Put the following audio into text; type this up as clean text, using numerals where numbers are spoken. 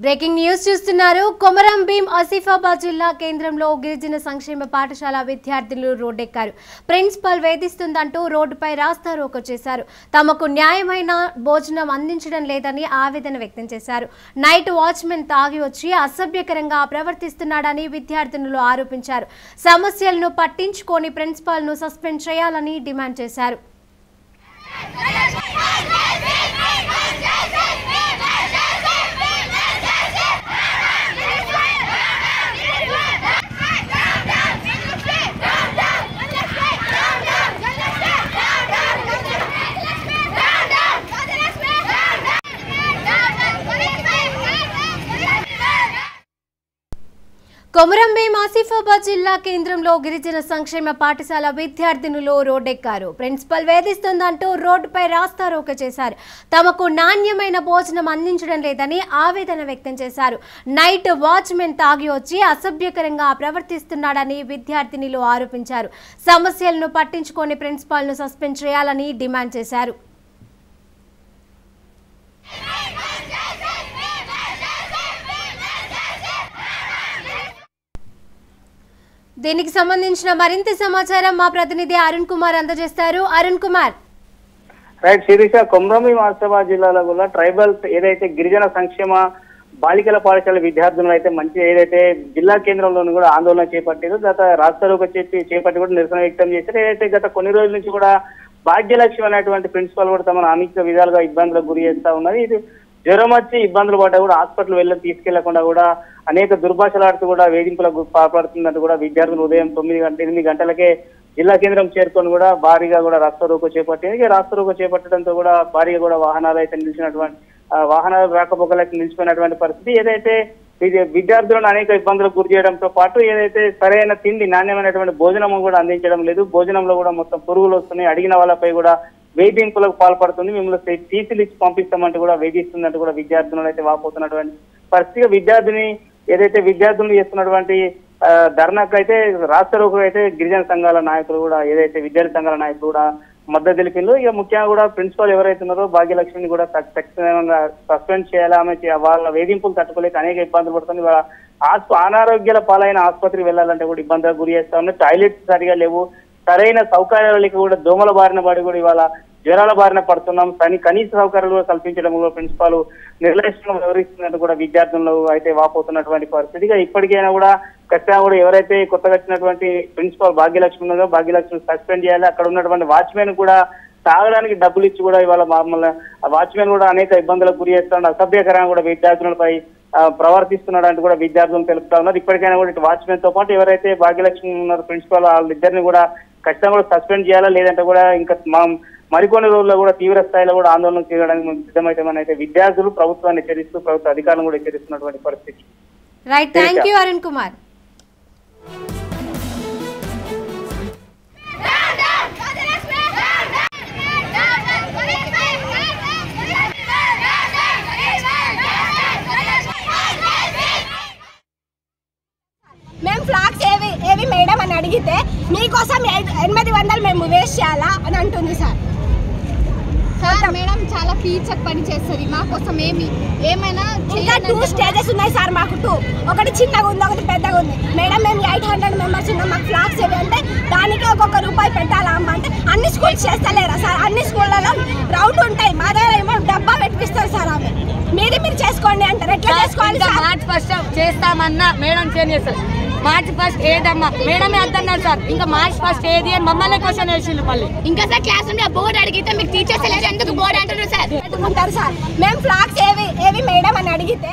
Breaking news చూస్తున్నారు. కొమరం భీం ఆసిఫాబాద్ జిల్లా కేంద్రంలో గిరిజన సంక్షేమ పాఠశాల విద్యార్థులు రోడ్డెక్కారు. ప్రిన్సిపల్ వేధిస్తుందంటూ రోడ్డుపై రాస్తారోకో చేశారు. తమకు న్యాయమైన భోజనం అందించడం లేదని ఆవేదన వ్యక్తం చేశారు. నైట్ వాచ్మెన్ తాగి వచ్చి అసభ్యకరంగా ప్రవర్తిస్తున్నాడని విద్యార్థులు ఆరోపించారు. సమస్యలను పట్టించుకొని ప్రిన్సిపల్ ను సస్పెండ్ చేయాలని డిమాండ్ చేశారు. కొమరం భీం ఆసిఫాబాద్ జిల్లా కేంద్రంలో గిరిజన సంక్షేమ పాఠశాల విద్యార్థినులు రోడ్డెక్కారు. ప్రిన్సిపల్ వేధిస్తుందంటూ రోడ్డుపై రాస్తారోకో చేశారు. తమకు నాణ్యమైన భోజనం అందించడం లేదని ఆవేదన వ్యక్తం చేశారు. నైట్ వాచ్మెన్ తాగి వచ్చి అసభ్యకరంగా ప్రవర్తిస్తున్నాడని విద్యార్థినులు ఆరోపించారు. సమస్యలను పట్టించుకొని ప్రిన్సిపల్ ను సస్పెండ్ చేయాలని డిమాండ్ చేశారు. దీనికి సంబంధించిన మరింత సమాచారం మా ప్రతినిధి అరుణ్ కుమార్ అందజేస్తారు. అరుణ్ కుమార్. రైట్ శిరీష, కొమరం భీం ఆసిఫాబాద్ జిల్లాలో కూడా ట్రైబల్స్ ఏదైతే గిరిజన సంక్షేమ బాలికల పాఠశాల విద్యార్థులు అయితే ఏదైతే జిల్లా కేంద్రంలోనూ కూడా ఆందోళన చేపట్టారు. గత రాష్ట్రాలకు చేపట్టి కూడా నిరసన వ్యక్తం చేశారు. ఏదైతే గత కొన్ని రోజుల నుంచి కూడా భాగ్యలక్ష్మి అనేటువంటి ప్రిన్సిపల్ కూడా తమను అనేక విధాలుగా ఇబ్బందులకు గురి చేస్తా ఉన్నది. ఇది జ్వరం వచ్చి ఇబ్బందులు పడ్డా కూడా హాస్పిటల్ వెళ్ళి తీసుకెళ్లకుండా కూడా అనేక దుర్భాషలాడుతూ కూడా వేధింపులకు పాల్పడుతున్నట్టు కూడా విద్యార్థులు ఉదయం 8 గంటలకే జిల్లా కేంద్రం చేరుకొని కూడా భారీగా కూడా రాస్తారోకో చేపట్టింది. రాస్తారోకో చేపట్టడంతో కూడా భారీగా కూడా వాహనాలు అయితే నిలిచినటువంటి వాహనాలు రాకపోకలకి నిలిచిపోయినటువంటి పరిస్థితి. ఏదైతే విద్యార్థులను అనేక ఇబ్బందులకు గురి చేయడంతో పాటు ఏదైతే సరైన తిండి నాణ్యమైనటువంటి భోజనం కూడా అందించడం లేదు. భోజనంలో కూడా మొత్తం పురుగులు వస్తున్నాయి. అడిగిన వాళ్ళపై కూడా వేధింపులకు పాల్పడుతుంది. మిమ్మల్ని టీసీలు ఇచ్చి పంపిస్తామంటూ కూడా వేధిస్తుందంటూ కూడా విద్యార్థులు అయితే వాపోతున్నటువంటి పరిస్థితిగా విద్యార్థులు చేస్తున్నటువంటి ధర్నాకు అయితే రాష్ట్రరోకో అయితే గిరిజన సంఘాల నాయకులు కూడా ఏదైతే విద్యార్థి సంఘాల నాయకులు కూడా మద్దతు తెలిపిందో. ఇక ముఖ్యంగా కూడా ప్రిన్సిపల్ ఎవరైతే ఉన్నారో భాగ్యలక్ష్మిని కూడా సస్పెండ్ చేయాలా, ఆమె వాళ్ళ వేధింపులు తట్టుకోలేక అనేక ఇబ్బందులు పడుతుంది. అనారోగ్యాల పాలైన ఆసుపత్రికి వెళ్ళాలంటే కూడా ఇబ్బందులకు గురి చేస్తా ఉన్నాయి. టాయిలెట్స్ సరిగా లేవు, సరైన సౌకర్యాలు లేక కూడా దోమల బారిన పడి కూడా ఇవాళ జ్వరాల బారిన పడుతున్నాం. కనీస సౌకర్యాలు కూడా కల్పించడంలో ప్రిన్సిపాల్ నిర్లక్ష్యంగా వ్యవహరిస్తున్నట్టు కూడా విద్యార్థులు అయితే వాపోతున్నటువంటి పరిస్థితిగా ఇప్పటికైనా కూడా ఖచ్చితంగా కూడా ఎవరైతే కొత్తగా వచ్చినటువంటి ప్రిన్సిపాల్ భాగ్యలక్ష్మి ఉన్నదో భాగ్యలక్ష్మి సస్పెండ్ చేయాలి. అక్కడ ఉన్నటువంటి వాచ్మెన్ కూడా తాగడానికి డబ్బులు ఇచ్చి కూడా ఇవాళ మమ్మల్ని వాచ్మెన్ కూడా అనేక ఇబ్బందులకు గురి చేస్తున్నాడు. అసభ్యకరంగా కూడా విద్యార్థులపై ప్రవర్తిస్తున్నాడు అంటూ కూడా విద్యార్థులు తెలుపుతా ఉన్నారు. ఇప్పటికైనా కూడా ఇటు వాచ్మెన్ తో పాటు ఎవరైతే భాగ్యలక్ష్మి ఉన్నారు ప్రిన్సిపాల్ వాళ్ళిద్దరిని కూడా ఖచ్చితంగా కూడా సస్పెండ్ చేయాలా, లేదంటే కూడా ఇంకా మరికొన్ని రోజుల్లో కూడా తీవ్ర స్థాయిలో కూడా ఆందోళన చేయడానికి సిద్ధమైతామని అయితే విద్యార్థులు ప్రభుత్వాన్ని హెచ్చరిస్తూ ప్రభుత్వ అధికారులను కూడా హెచ్చరిస్తున్నటువంటి పరిస్థితి. Right, thank you Arun Kumar. మేము ఫ్లాగ్స్ ఏవి మేడం అని అడిగితే మీకోసం 800 మేము వేస్ట్ చేయాలా అని అంటుంది సార్. మేడం చాలా పీచక్ పని చేస్తుంది మా కోసం. ఏమైనా ఇంకా 2 స్టేజెస్ ఉన్నాయి సార్ మాకు. 2 ఒకటి చిన్నగా ఉంది, ఒకటి పెద్దగా ఉంది. మేడం మేము 800 మెంబర్స్ ఉన్నాం, మాకు ఫ్లాగ్స్ ఏవి అంటే దానికి ఒక్కొక్క రూపాయి పెట్టాలా అమ్మ అంటే అన్ని స్కూల్స్ చేస్తలేరా సార్? అన్ని స్కూళ్ళలో రౌండ్ ఉంటాయి, మా దగ్గర ఏమో డబ్బా పెట్టిస్తారు సార్. ఆమె మీరు చేసుకోండి అంటారు. ఎట్లా చేసుకోవాలి? మార్చ్ 1 చేస్తామన్నా మేడం చేంజ్ చేస్తారు. మార్చ్ 1 ఏదమ్మా మేడమే అద్దన్నారు సార్. ఇంకా మార్చ్ 1 ఏది అని మమ్మల్ని క్వశ్చన్ వేసిండు మళ్ళీ. ఇంకా సార్ క్లాస్ నుండి బోర్డు అడిగితే మీకు టీచర్స్ ఎందుకు బోర్డు అంటారు సార్? మేము ఫ్లాగ్స్ ఏవి మేడం అని అడిగితే